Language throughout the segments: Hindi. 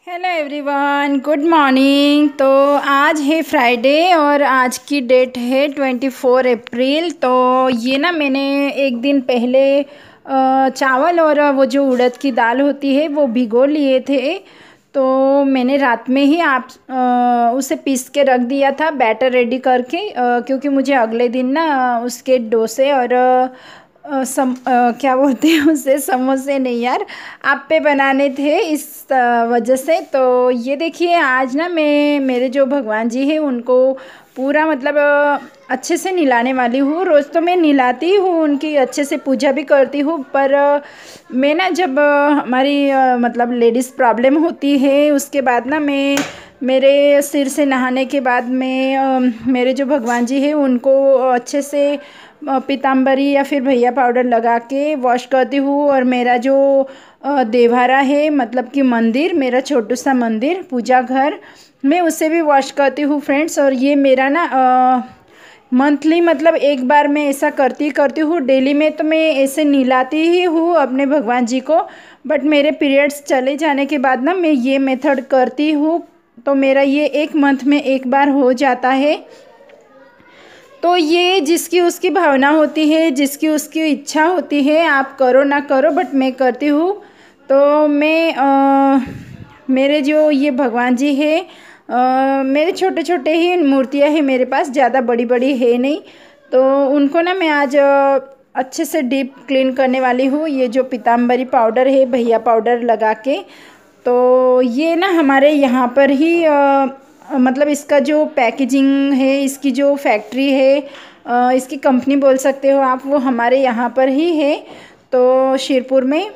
Hello everyone, good morning. तो आज है फ्राइडे और आज की डेट है 24 अप्रैल। तो ये ना मैंने एक दिन पहले चावल और वो जो उड़द की दाल होती है वो भिगो लिए थे। तो मैंने रात में ही उसे पीस के रख दिया था बैटर रेडी करके, क्योंकि मुझे अगले दिन ना उसके डोसे और क्या बोलते हैं उसे, समोसे नहीं यार, आप्पे बनाने थे। इस वजह से तो ये देखिए आज ना मैं मेरे जो भगवान जी हैं उनको पूरा मतलब अच्छे से नहलाने वाली हूँ। रोज़ तो मैं नहलाती हूँ, उनकी अच्छे से पूजा भी करती हूँ, पर मैं ना जब हमारी मतलब लेडीज़ प्रॉब्लम होती है उसके बाद ना मैं मेरे सिर से नहाने के बाद मैं मेरे जो भगवान जी हैं उनको अच्छे से पीताम्बरी या फिर भैया पाउडर लगा के वॉश करती हूँ। और मेरा जो देवारा है, मतलब कि मंदिर, मेरा छोटू सा मंदिर पूजा घर, मैं उसे भी वॉश करती हूँ फ्रेंड्स। और ये मेरा ना मंथली मतलब एक बार मैं ऐसा करती हूँ। डेली में तो मैं ऐसे नहलाती ही हूँ अपने भगवान जी को, बट मेरे पीरियड्स चले जाने के बाद ना मैं ये मेथड करती हूँ। तो मेरा ये एक मंथ में एक बार हो जाता है। तो ये जिसकी उसकी भावना होती है, जिसकी उसकी इच्छा होती है, आप करो ना करो, बट मैं करती हूँ। तो मैं मेरे जो ये भगवान जी है, मेरे छोटे छोटे ही मूर्तियाँ हैं मेरे पास, ज़्यादा बड़ी बड़ी है नहीं। तो उनको ना मैं आज अच्छे से डीप क्लीन करने वाली हूँ। ये जो पीताम्बरी पाउडर है भैया पाउडर लगा के, तो ये ना हमारे यहाँ पर ही मतलब इसका जो पैकेजिंग है, इसकी जो फैक्ट्री है, इसकी कंपनी बोल सकते हो आप, वो हमारे यहाँ पर ही है। तो शिरपुर में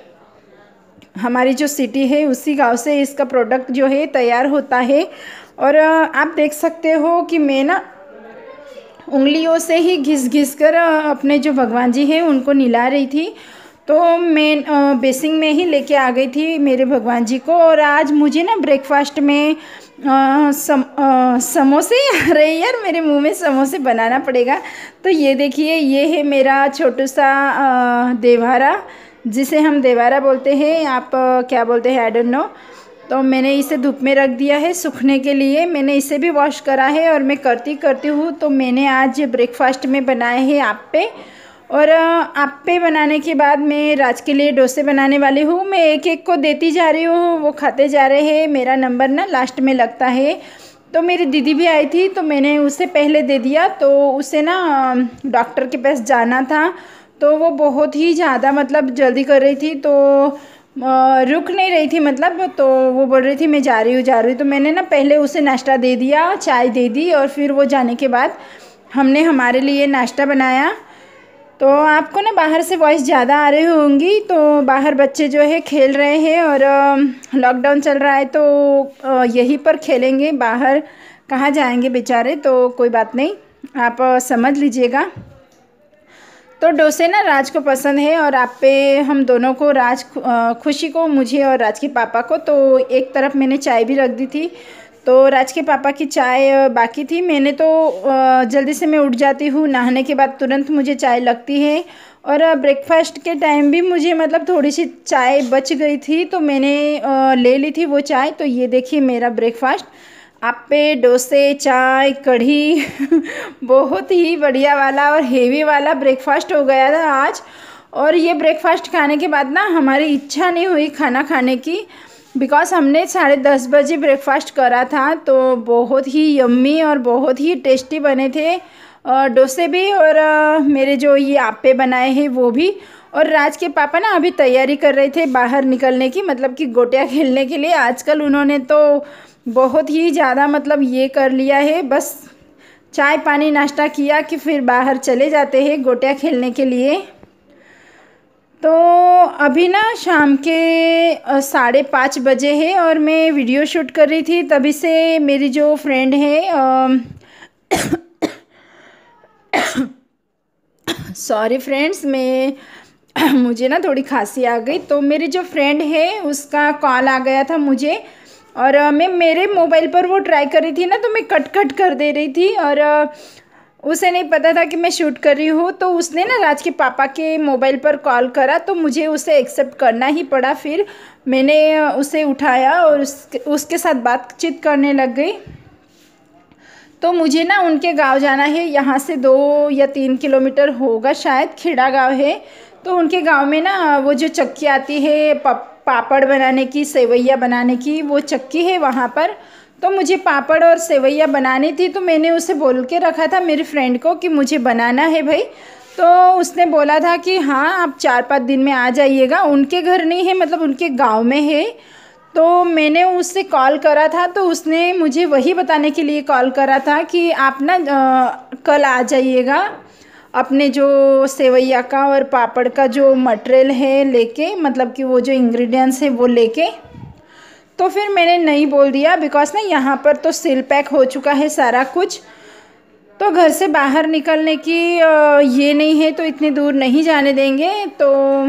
हमारी जो सिटी है उसी गांव से इसका प्रोडक्ट जो है तैयार होता है। और आप देख सकते हो कि मैं ना उंगलियों से ही घिस घिस कर अपने जो भगवान जी हैं उनको नहला रही थी। तो मैं बेसिंग में ही लेके आ गई थी मेरे भगवान जी को। और आज मुझे ना ब्रेकफास्ट में समोसे आ रहे हैं यार, मेरे मुंह में समोसे बनाना पड़ेगा। तो ये देखिए, ये है मेरा छोटू सा देवारा, जिसे हम देवारा बोलते हैं, आप क्या बोलते हैं आई डोंट नो। तो मैंने इसे धूप में रख दिया है सूखने के लिए। मैंने इसे भी वॉश करा है और मैं करती हूँ। तो मैंने आज ब्रेकफास्ट में बनाए हैं आप्पे। और आप्पे बनाने के बाद मैं राज के लिए डोसे बनाने वाली हूँ। मैं एक एक को देती जा रही हूँ, वो खाते जा रहे हैं। मेरा नंबर ना लास्ट में लगता है। तो मेरी दीदी भी आई थी तो मैंने उसे पहले दे दिया। तो उसे ना डॉक्टर के पास जाना था, तो वो बहुत ही ज़्यादा मतलब जल्दी कर रही थी, तो रुक नहीं रही थी मतलब। तो वो बोल रही थी मैं जा रही हूँ। तो मैंने ना पहले उसे नाश्ता दे दिया, चाय दे दी, और फिर वो जाने के बाद हमने हमारे लिए नाश्ता बनाया। तो आपको ना बाहर से वॉइस ज़्यादा आ रही होंगी, तो बाहर बच्चे जो है खेल रहे हैं और लॉकडाउन चल रहा है, तो यहीं पर खेलेंगे, बाहर कहाँ जाएंगे बेचारे। तो कोई बात नहीं, आप समझ लीजिएगा। तो डोसे ना राज को पसंद है और आप पे हम दोनों को, राज खुशी को, मुझे और राज के पापा को। तो एक तरफ मैंने चाय भी रख दी थी। तो राज के पापा की चाय बाकी थी। मैंने तो जल्दी से मैं उठ जाती हूँ, नहाने के बाद तुरंत मुझे चाय लगती है। और ब्रेकफास्ट के टाइम भी मुझे मतलब थोड़ी सी चाय बच गई थी, तो मैंने ले ली थी वो चाय। तो ये देखिए मेरा ब्रेकफास्ट, आप्पे, डोसे, चाय, कढ़ी बहुत ही बढ़िया वाला और हेवी वाला ब्रेकफास्ट हो गया था आज। और ये ब्रेकफास्ट खाने के बाद ना हमारी इच्छा नहीं हुई खाना खाने की, बिकॉज़ हमने 10:30 बजे ब्रेकफास्ट करा था। तो बहुत ही यम्मी और बहुत ही टेस्टी बने थे डोसे भी, और मेरे जो ये आप्पे बनाए हैं वो भी। और राज के पापा ना अभी तैयारी कर रहे थे बाहर निकलने की, मतलब कि गोटियाँ खेलने के लिए। आजकल उन्होंने तो बहुत ही ज़्यादा मतलब ये कर लिया है, बस चाय पानी नाश्ता किया कि फिर बाहर चले जाते हैं गोटियाँ खेलने के लिए। तो अभी ना शाम के 5:30 बजे है और मैं वीडियो शूट कर रही थी। तभी से मेरी जो फ्रेंड है सॉरी फ्रेंड्स, मैं मुझे ना थोड़ी खांसी आ गई। तो मेरी जो फ्रेंड है उसका कॉल आ गया था मुझे, और मैं मेरे मोबाइल पर वो ट्राई कर रही थी ना, तो मैं कट कट कर दे रही थी। और उसे नहीं पता था कि मैं शूट कर रही हूँ, तो उसने ना राज के पापा के मोबाइल पर कॉल करा, तो मुझे उसे एक्सेप्ट करना ही पड़ा। फिर मैंने उसे उठाया और उसके साथ बातचीत करने लग गई। तो मुझे ना उनके गांव जाना है, यहाँ से 2 या 3 किलोमीटर होगा शायद, खेड़ा गांव है। तो उनके गांव में ना वो जो चक्की आती है पापड़ बनाने की, सेवैया बनाने की, वो चक्की है वहाँ पर। तो मुझे पापड़ और सेवैया बनानी थी, तो मैंने उसे बोल के रखा था मेरी फ्रेंड को कि मुझे बनाना है भाई। तो उसने बोला था कि हाँ आप 4-5 दिन में आ जाइएगा। उनके घर नहीं है, मतलब उनके गांव में है। तो मैंने उससे कॉल करा था, तो उसने मुझे वही बताने के लिए कॉल करा था कि आप ना कल आ जाइएगा अपने जो सेवैया का और पापड़ का जो मटेरियल है लेके, मतलब कि वो जो इंग्रेडिएंट्स है वो लेके। तो फिर मैंने नहीं बोल दिया, बिकॉज़ ना यहाँ पर तो सील पैक हो चुका है सारा कुछ। तो घर से बाहर निकलने की ये नहीं है, तो इतनी दूर नहीं जाने देंगे। तो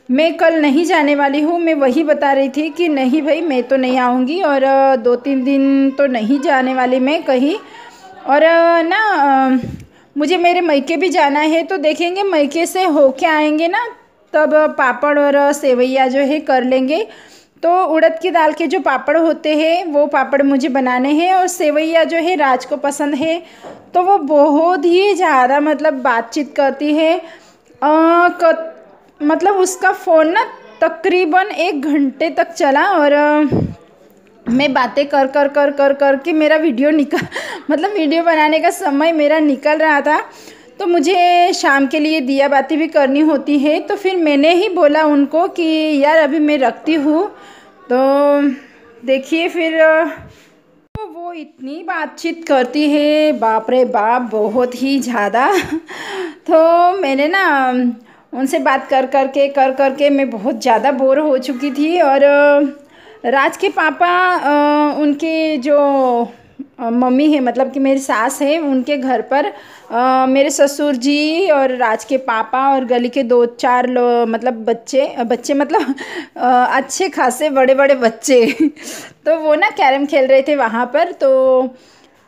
मैं कल नहीं जाने वाली हूँ। मैं वही बता रही थी कि नहीं भाई मैं तो नहीं आऊँगी, और 2-3 दिन तो नहीं जाने वाली मैं कहीं। और मुझे मेरे मायके भी जाना है, तो देखेंगे मायके से होके आएंगे ना, तब पापड़ और सेवैया जो है कर लेंगे। तो उड़द की दाल के जो पापड़ होते हैं वो पापड़ मुझे बनाने हैं, और सेवैया जो है राज को पसंद है। तो वो बहुत ही ज़्यादा मतलब बातचीत करती है। मतलब उसका फ़ोन ना तकरीबन 1 घंटे तक चला, और मैं बातें कर कर कर कर कर के मेरा वीडियो मतलब वीडियो बनाने का समय मेरा निकल रहा था। तो मुझे शाम के लिए दिया बाती भी करनी होती है। तो फिर मैंने ही बोला उनको कि यार अभी मैं रखती हूँ। तो देखिए फिर तो वो इतनी बातचीत करती है, बाप रे बाप, बहुत ही ज़्यादा। तो मैंने ना उनसे बात कर कर के मैं बहुत ज़्यादा बोर हो चुकी थी। और राज के पापा उनके जो मम्मी है, मतलब कि मेरी सास है, उनके घर पर मेरे ससुर जी और राज के पापा और गली के 2-4 मतलब बच्चे मतलब अच्छे खासे बड़े बड़े बच्चे तो वो ना कैरम खेल रहे थे वहाँ पर। तो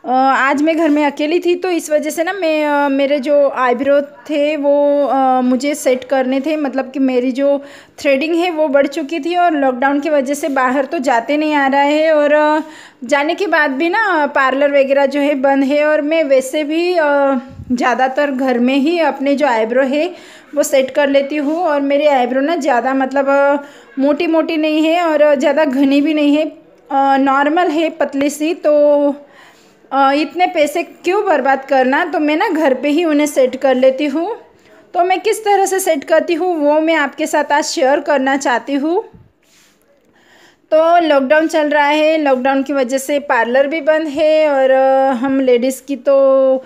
आज मैं घर में अकेली थी, तो इस वजह से ना मैं मेरे जो आईब्रो थे वो मुझे सेट करने थे। मतलब कि मेरी जो थ्रेडिंग है वो बढ़ चुकी थी, और लॉकडाउन की वजह से बाहर तो जाते नहीं आ रहा है, और जाने के बाद भी ना पार्लर वगैरह जो है बंद है। और मैं वैसे भी ज़्यादातर घर में ही अपने जो आईब्रो है वो सेट कर लेती हूँ। और मेरे आईब्रो ना ज़्यादा मतलब मोटी मोटी नहीं है और ज़्यादा घनी भी नहीं है, नॉर्मल है, पतली सी। तो इतने पैसे क्यों बर्बाद करना, तो मैं ना घर पे ही उन्हें सेट कर लेती हूँ। तो मैं किस तरह से सेट करती हूँ वो मैं आपके साथ आज शेयर करना चाहती हूँ। तो लॉकडाउन चल रहा है, लॉकडाउन की वजह से पार्लर भी बंद है, और हम लेडीज़ की तो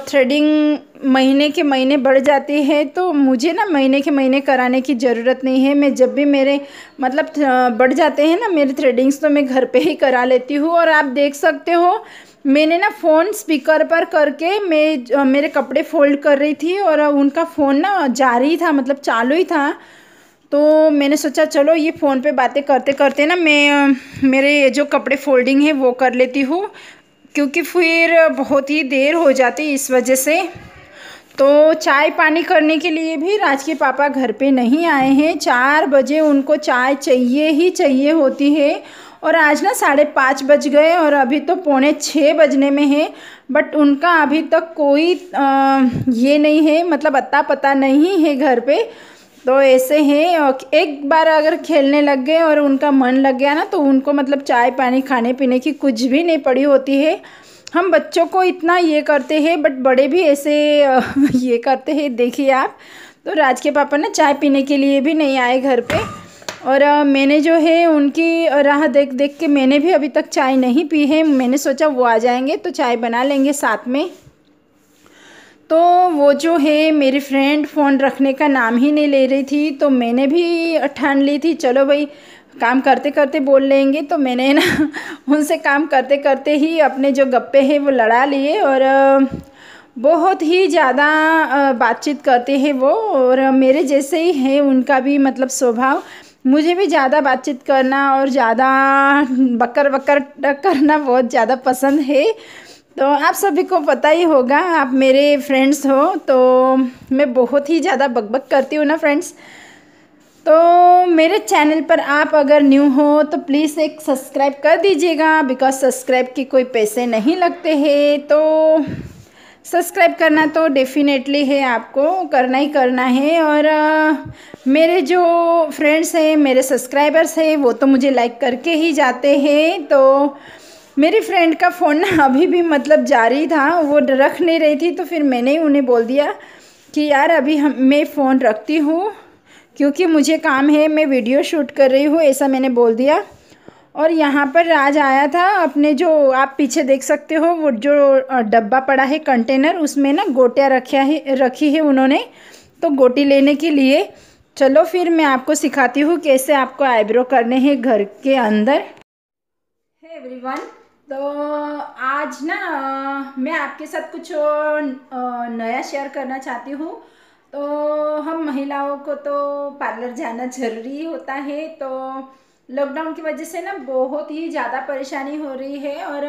थ्रेडिंग महीने के महीने बढ़ जाती है। तो मुझे ना महीने के महीने कराने की ज़रूरत नहीं है। मैं जब भी मेरे मतलब बढ़ जाते हैं ना मेरे थ्रेडिंग्स, तो मैं घर पे ही करा लेती हूँ। और आप देख सकते हो मैंने ना फ़ोन स्पीकर पर करके मैं मेरे कपड़े फोल्ड कर रही थी, और उनका फ़ोन ना जारी था, मतलब चालू ही था। तो मैंने सोचा चलो ये फ़ोन पे बातें करते करते ना मैं मेरे जो कपड़े फोल्डिंग है वो कर लेती हूँ, क्योंकि फिर बहुत ही देर हो जाती इस वजह से। तो चाय पानी करने के लिए भी राज के पापा घर पे नहीं आए हैं। 4 बजे उनको चाय चाहिए ही चाहिए होती है, और आज ना 5:30 बज गए और अभी तो 5:45 बजने में है। बट उनका अभी तक कोई ये नहीं है, मतलब अता पता नहीं है घर पे। तो ऐसे हैं, एक बार अगर खेलने लग गए और उनका मन लग गया ना, तो उनको मतलब चाय पानी खाने पीने की कुछ भी नहीं पड़ी होती है। हम बच्चों को इतना ये करते हैं, बट बड़े भी ऐसे ये करते हैं, देखिए आप। तो राज के पापा ना चाय पीने के लिए भी नहीं आए घर पे, और मैंने जो है उनकी राह देख देख के मैंने भी अभी तक चाय नहीं पी है। मैंने सोचा वो आ जाएंगे तो चाय बना लेंगे साथ में। तो वो जो है मेरी फ्रेंड फ़ोन रखने का नाम ही नहीं ले रही थी, तो मैंने भी ठान ली थी चलो भाई काम करते करते बोल लेंगे। तो मैंने ना उनसे काम करते करते ही अपने जो गप्पे हैं वो लड़ा लिए, और बहुत ही ज़्यादा बातचीत करते हैं वो, और मेरे जैसे ही है उनका भी मतलब स्वभाव। मुझे भी ज़्यादा बातचीत करना और ज़्यादा बकर बकर करना बहुत ज़्यादा पसंद है। तो आप सभी को पता ही होगा, आप मेरे फ्रेंड्स हो, तो मैं बहुत ही ज़्यादा बकबक करती हूँ ना फ्रेंड्स। तो मेरे चैनल पर आप अगर न्यू हो तो प्लीज़ एक सब्सक्राइब कर दीजिएगा, बिकॉज सब्सक्राइब के कोई पैसे नहीं लगते हैं। तो सब्सक्राइब करना तो डेफिनेटली है, आपको करना ही करना है। और मेरे जो फ्रेंड्स हैं, मेरे सब्सक्राइबर्स हैं, वो तो मुझे लाइक करके ही जाते हैं। तो मेरी फ्रेंड का फ़ोन ना अभी भी मतलब जारी था, वो रख नहीं रही थी, तो फिर मैंने उन्हें बोल दिया कि यार अभी मैं फ़ोन रखती हूँ क्योंकि मुझे काम है, मैं वीडियो शूट कर रही हूँ, ऐसा मैंने बोल दिया। और यहाँ पर राज आया था, अपने जो आप पीछे देख सकते हो वो जो डब्बा पड़ा है कंटेनर, उसमें ना गोटियाँ रखी है उन्होंने, तो गोटी लेने के लिए। चलो फिर मैं आपको सिखाती हूँ कैसे आपको आईब्रो करने हैं घर के अंदर। हे एवरीवन, तो आज ना मैं आपके साथ कुछ नया शेयर करना चाहती हूँ। तो हम महिलाओं को तो पार्लर जाना ज़रूरी होता है। तो लॉकडाउन की वजह से ना बहुत ही ज़्यादा परेशानी हो रही है। और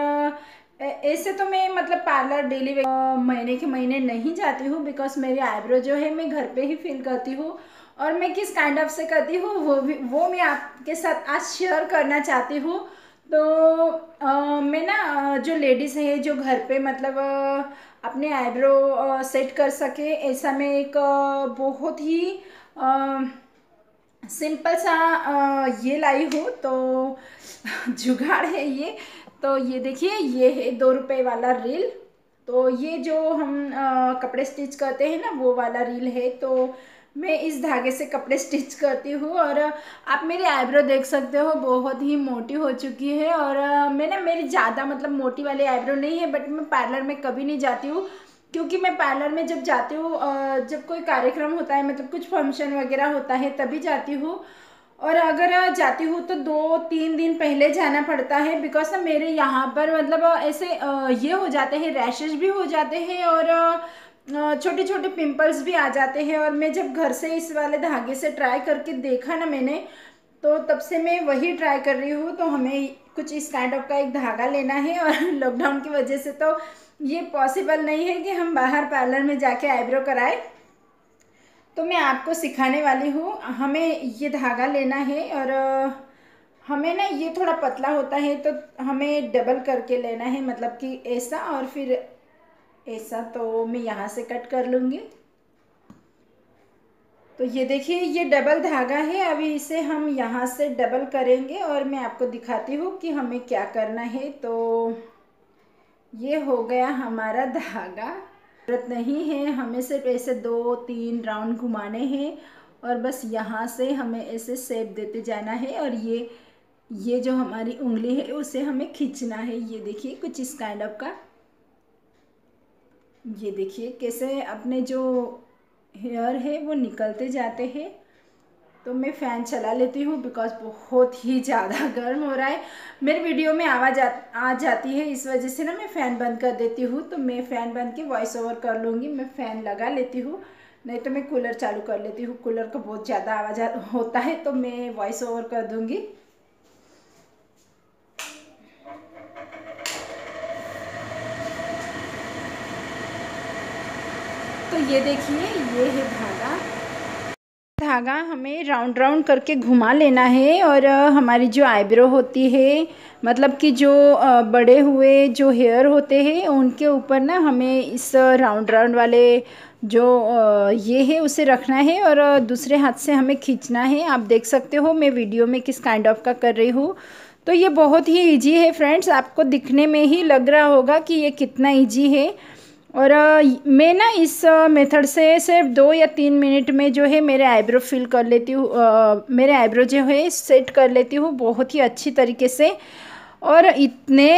ऐसे तो मैं मतलब पार्लर डेली महीने के महीने नहीं जाती हूँ, बिकॉज मेरी आईब्रो जो है मैं घर पे ही फिल करती हूँ। और मैं किस काइंड ऑफ से करती हूँ वो मैं आपके साथ आज शेयर करना चाहती हूँ। तो मैं ना जो लेडीज़ है जो घर पे मतलब अपने आईब्रो सेट कर सके, ऐसा मैं एक बहुत ही सिंपल सा ये लाई हूँ। तो जुगाड़ है ये। तो ये देखिए, ये है 2 रुपये वाला रील। तो ये जो हम कपड़े स्टिच करते हैं ना, वो वाला रील है। तो मैं इस धागे से कपड़े स्टिच करती हूँ। और आप मेरी आईब्रो देख सकते हो, बहुत ही मोटी हो चुकी है। और मैंने मेरी ज़्यादा मतलब मोटी वाली आईब्रो नहीं है, बट मैं पार्लर में कभी नहीं जाती हूँ, क्योंकि मैं पार्लर में जब जाती हूँ जब कोई कार्यक्रम होता है, मतलब कुछ फंक्शन वगैरह होता है, तभी जाती हूँ। और अगर जाती हूँ तो 2-3 दिन पहले जाना पड़ता है, बिकॉज ना मेरे यहाँ पर मतलब ऐसे ये हो जाते हैं, रैशेज भी हो जाते हैं, और छोटे छोटे पिंपल्स भी आ जाते हैं। और मैं जब घर से इस वाले धागे से ट्राई करके देखा ना मैंने, तो तब से मैं वही ट्राई कर रही हूँ। तो हमें कुछ इस काइंड ऑफ का एक धागा लेना है। और लॉकडाउन की वजह से तो ये पॉसिबल नहीं है कि हम बाहर पार्लर में जाके आईब्रो कराएं। तो मैं आपको सिखाने वाली हूँ। हमें ये धागा लेना है, और हमें ना ये थोड़ा पतला होता है, तो हमें डबल करके लेना है, मतलब कि ऐसा और फिर ऐसा। तो मैं यहाँ से कट कर लूँगी। तो ये देखिए, ये डबल धागा है। अभी इसे हम यहाँ से डबल करेंगे और मैं आपको दिखाती हूँ कि हमें क्या करना है। तो ये हो गया हमारा धागा। जरूरत नहीं है, हमें सिर्फ ऐसे 2-3 राउंड घुमाने हैं, और बस यहाँ से हमें ऐसे शेप देते जाना है। और ये जो हमारी उंगली है उसे हमें खींचना है। ये देखिए, कुछ इस काइंड ऑफ का। ये देखिए कैसे अपने जो हेयर है वो निकलते जाते हैं। तो मैं फ़ैन चला लेती हूँ, बिकॉज बहुत ही ज़्यादा गर्म हो रहा है। मेरे वीडियो में आवाज़ आ जाती है, इस वजह से ना मैं फ़ैन बंद कर देती हूँ। तो मैं फ़ैन बंद के वॉइस ओवर कर लूँगी। मैं फ़ैन लगा लेती हूँ, नहीं तो मैं कूलर चालू कर लेती हूँ। कूलर का बहुत ज़्यादा आवाज़ होता है, तो मैं वॉइस ओवर कर दूँगी। तो ये देखिए, ये है धागा हमें राउंड राउंड करके घुमा लेना है। और हमारी जो आईब्रो होती है, मतलब कि जो बड़े हुए जो हेयर होते हैं, उनके ऊपर ना हमें इस राउंड राउंड वाले जो ये है उसे रखना है, और दूसरे हाथ से हमें खींचना है। आप देख सकते हो मैं वीडियो में किस काइंड ऑफ का कर रही हूँ। तो ये बहुत ही ईजी है फ्रेंड्स, आपको दिखने में ही लग रहा होगा कि ये कितना ईजी है। और मैं ना इस मेथड से सिर्फ 2 या 3 मिनट में जो है मेरे आईब्रो फिल कर लेती हूँ, मेरे आईब्रो जो है सेट कर लेती हूँ बहुत ही अच्छी तरीके से। और इतने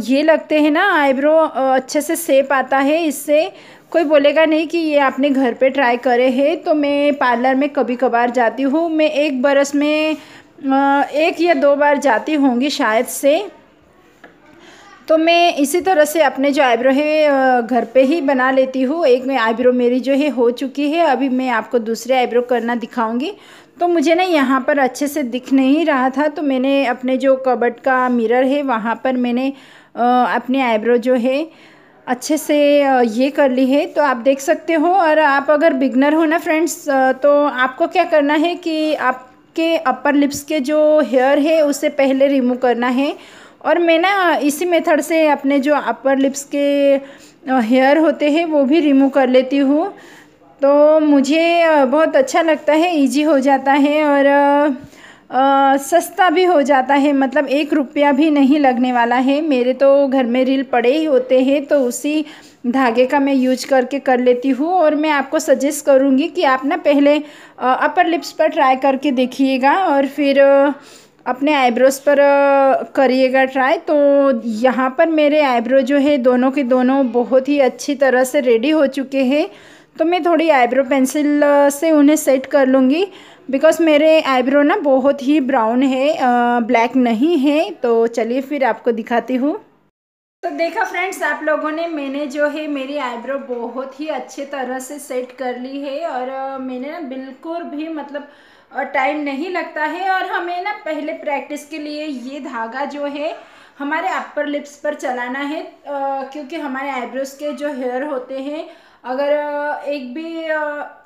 ये लगते हैं ना आईब्रो, अच्छे से शेप आता है इससे। कोई बोलेगा नहीं कि ये आपने घर पे ट्राई करे हैं। तो मैं पार्लर में कभी कभार जाती हूँ, मैं एक बरस में 1 या 2 बार जाती होंगी शायद से। तो मैं इसी तरह से अपने जो आईब्रो है घर पे ही बना लेती हूँ। एक में आईब्रो मेरी जो है हो चुकी है, अभी मैं आपको दूसरे आईब्रो करना दिखाऊंगी। तो मुझे ना यहाँ पर अच्छे से दिख नहीं रहा था, तो मैंने अपने जो कबर्ड का मिरर है वहाँ पर मैंने अपनी आईब्रो जो है अच्छे से ये कर ली है। तो आप देख सकते हो। और आप अगर बिगनर हो ना फ्रेंड्स, तो आपको क्या करना है कि आपके अपर लिप्स के जो हेयर है उसे पहले रिमूव करना है। और मैं ना इसी मेथड से अपने जो अपर लिप्स के हेयर होते हैं वो भी रिमूव कर लेती हूँ। तो मुझे बहुत अच्छा लगता है, इजी हो जाता है और सस्ता भी हो जाता है। मतलब 1 रुपया भी नहीं लगने वाला है। मेरे तो घर में रील पड़े ही होते हैं, तो उसी धागे का मैं यूज करके कर लेती हूँ। और मैं आपको सजेस्ट करूँगी कि आप ना पहले अपर लिप्स पर ट्राई करके देखिएगा और फिर अपने आईब्रोज़ पर करिएगा ट्राई। तो यहाँ पर मेरे आईब्रो जो है दोनों के दोनों बहुत ही अच्छी तरह से रेडी हो चुके हैं। तो मैं थोड़ी आईब्रो पेंसिल से उन्हें सेट कर लूँगी, बिकॉज़ मेरे आईब्रो ना बहुत ही ब्राउन है, ब्लैक नहीं है। तो चलिए फिर आपको दिखाती हूँ। तो देखा फ्रेंड्स आप लोगों ने, मैंने जो है मेरी आईब्रो बहुत ही अच्छे तरह से सेट कर ली है। और मैंने ना बिल्कुल भी मतलब टाइम नहीं लगता है। और हमें ना पहले प्रैक्टिस के लिए ये धागा जो है हमारे अपर लिप्स पर चलाना है, क्योंकि हमारे आईब्रोज के जो हेयर होते हैं, अगर एक भी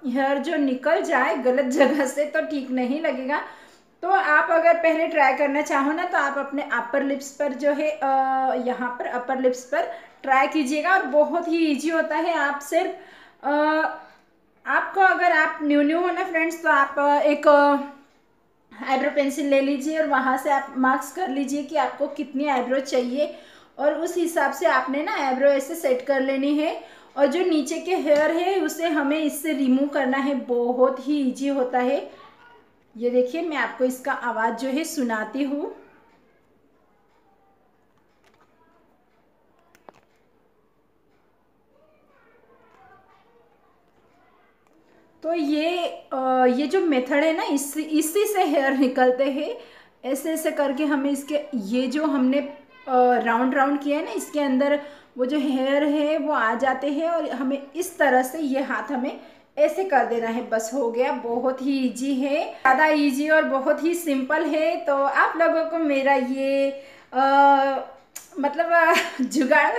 हेयर जो निकल जाए गलत जगह से तो ठीक नहीं लगेगा। तो आप अगर पहले ट्राई करना चाहो ना, तो आप अपने अपर लिप्स पर जो है यहाँ पर अपर लिप्स पर ट्राई कीजिएगा। और बहुत ही इजी होता है। आप सिर्फ आपको, अगर आप न्यू हो ना फ्रेंड्स, तो आप एक आईब्रो पेंसिल ले लीजिए और वहाँ से आप मार्क्स कर लीजिए कि आपको कितनी आईब्रो चाहिए। और उस हिसाब से आपने ना आईब्रो ऐसे सेट कर लेनी है। और जो नीचे के हेयर है उसे हमें इससे रिमूव करना है। बहुत ही इजी होता है। ये देखिए, मैं आपको इसका आवाज़ जो है सुनाती हूँ। तो ये जो मेथड है ना, इसी से हेयर निकलते हैं। ऐसे ऐसे करके हमें इसके, ये जो हमने राउंड राउंड किया है ना, इसके अंदर वो जो हेयर है वो आ जाते हैं। और हमें इस तरह से ये हाथ हमें ऐसे कर देना है, बस हो गया। बहुत ही इजी है, ज़्यादा इजी और बहुत ही सिंपल है। तो आप लोगों को मेरा ये मतलब जुगाड़,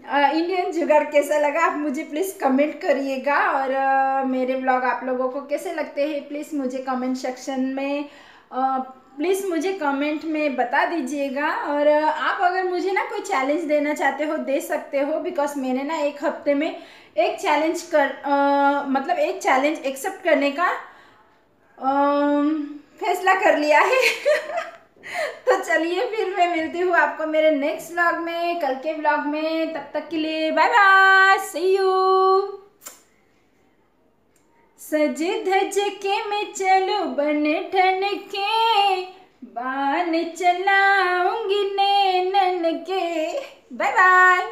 इंडियन जुगाड़ कैसा लगा आप मुझे प्लीज़ कमेंट करिएगा। और मेरे व्लॉग आप लोगों को कैसे लगते हैं प्लीज़ मुझे कमेंट सेक्शन में प्लीज़ मुझे कमेंट में बता दीजिएगा। और आप अगर मुझे ना कोई चैलेंज देना चाहते हो दे सकते हो, बिकॉज मैंने ना 1 हफ्ते में एक चैलेंज मतलब एक चैलेंज एक्सेप्ट करने का फैसला कर लिया है। तो चलिए फिर मैं मिलती हूँ आपको मेरे नेक्स्ट व्लॉग में, कल के व्लॉग में। तब तक के लिए बाय बाय, सी यू। सज धज के मैं चलूं बन ठन के, बान चलाऊंगी नैनन के। Bye bye.